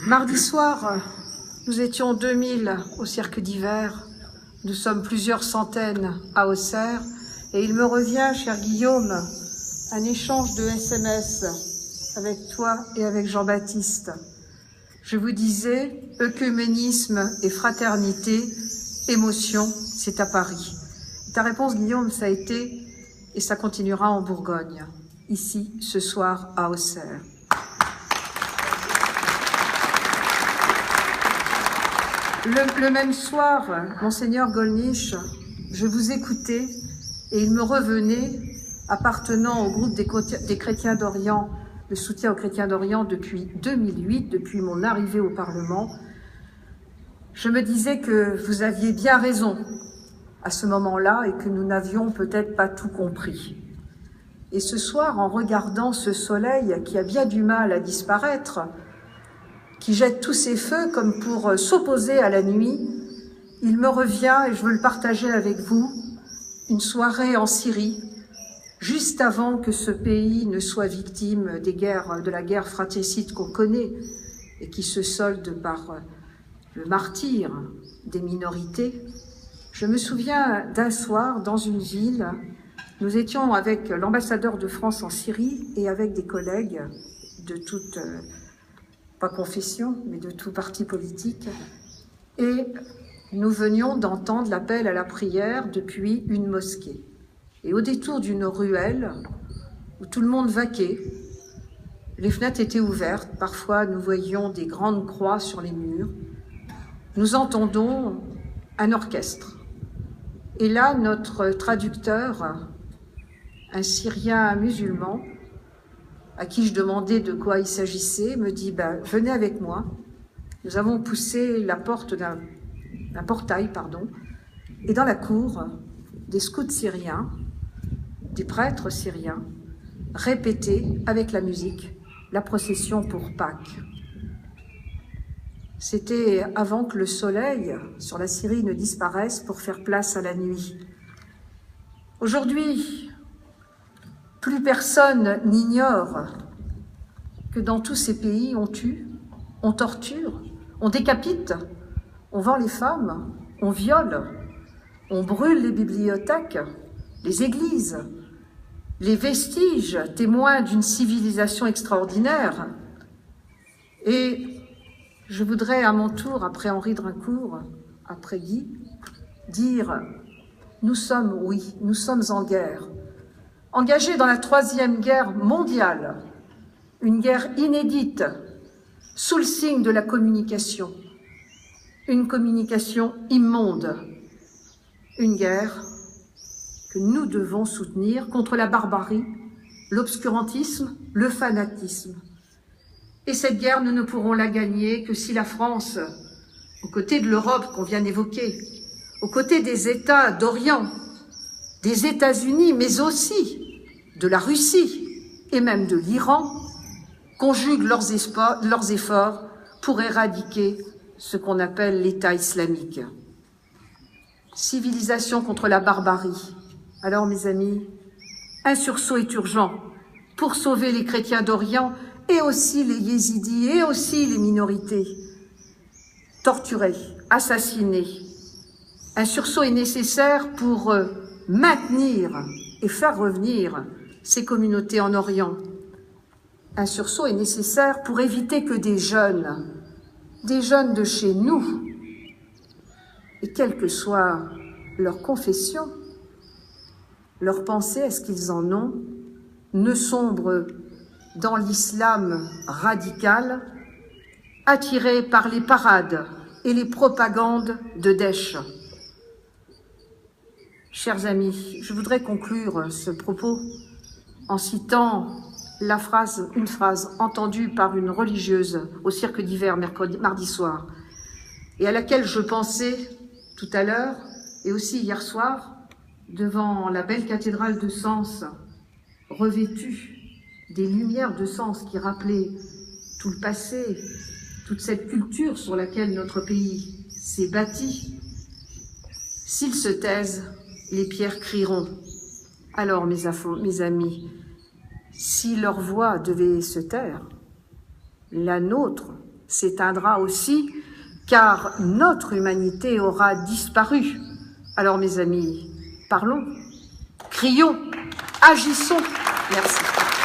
Mardi soir, nous étions 2000 au cirque d'hiver. Nous sommes plusieurs centaines à Auxerre. Et il me revient, cher Guillaume, un échange de SMS avec toi et avec Jean-Baptiste. Je vous disais, œcuménisme et fraternité, émotion, c'est à Paris. Ta réponse, Guillaume, ça a été, et ça continuera en Bourgogne, ici, ce soir, à Auxerre. Le même soir, Monseigneur Gollnisch, je vous écoutais et il me revenait, appartenant au groupe des chrétiens d'Orient, le soutien aux chrétiens d'Orient depuis 2008, depuis mon arrivée au Parlement, je me disais que vous aviez bien raison à ce moment-là et que nous n'avions peut-être pas tout compris. Et ce soir, en regardant ce soleil qui a bien du mal à disparaître, qui jette tous ses feux comme pour s'opposer à la nuit, il me revient, et je veux le partager avec vous, une soirée en Syrie, juste avant que ce pays ne soit victime de la guerre fratricide qu'on connaît et qui se solde par le martyre des minorités. Je me souviens d'un soir dans une ville, nous étions avec l'ambassadeur de France en Syrie et avec des collègues de toute pas confession, mais de tout parti politique. Et nous venions d'entendre l'appel à la prière depuis une mosquée. Et au détour d'une ruelle, où tout le monde vaquait, les fenêtres étaient ouvertes, parfois nous voyions des grandes croix sur les murs, nous entendons un orchestre. Et là, notre traducteur, un Syrien musulman, à qui je demandais de quoi il s'agissait, me dit « venez avec moi ». Nous avons poussé la porte d'un portail, et dans la cour, des scouts syriens, des prêtres syriens, répétaient avec la musique la procession pour Pâques. C'était avant que le soleil sur la Syrie ne disparaisse pour faire place à la nuit. Aujourd'hui, plus personne n'ignore que dans tous ces pays, on tue, on torture, on décapite, on vend les femmes, on viole, on brûle les bibliothèques, les églises, les vestiges témoins d'une civilisation extraordinaire. Et je voudrais à mon tour, après Henri Drincourt, après Guy, dire « nous sommes en guerre ». Engagés dans la Troisième Guerre mondiale, une guerre inédite, sous le signe de la communication, une communication immonde, une guerre que nous devons soutenir contre la barbarie, l'obscurantisme, le fanatisme. Et cette guerre, nous ne pourrons la gagner que si la France, aux côtés de l'Europe qu'on vient d'évoquer, aux côtés des États d'Orient, des États-Unis, mais aussi de la Russie et même de l'Iran, conjuguent leurs efforts pour éradiquer ce qu'on appelle l'État islamique. Civilisation contre la barbarie. Alors, mes amis, un sursaut est urgent pour sauver les chrétiens d'Orient et aussi les yézidis et aussi les minorités torturées, assassinées. Un sursaut est nécessaire pour maintenir et faire revenir ces communautés en Orient. Un sursaut est nécessaire pour éviter que des jeunes de chez nous, et quelle que soit leur confession, leur pensée, est-ce qu'ils en ont, ne sombrent dans l'islam radical, attirés par les parades et les propagandes de Daesh. Chers amis, je voudrais conclure ce propos en citant une phrase entendue par une religieuse au cirque d'hiver mardi soir, et à laquelle je pensais tout à l'heure et aussi hier soir devant la belle cathédrale de Sens, revêtue des lumières de Sens qui rappelaient tout le passé, toute cette culture sur laquelle notre pays s'est bâti. S'ils se taisent, les pierres crieront. Alors, mes amis, si leur voix devait se taire, la nôtre s'éteindra aussi, car notre humanité aura disparu. Alors mes amis, parlons, crions, agissons. Merci.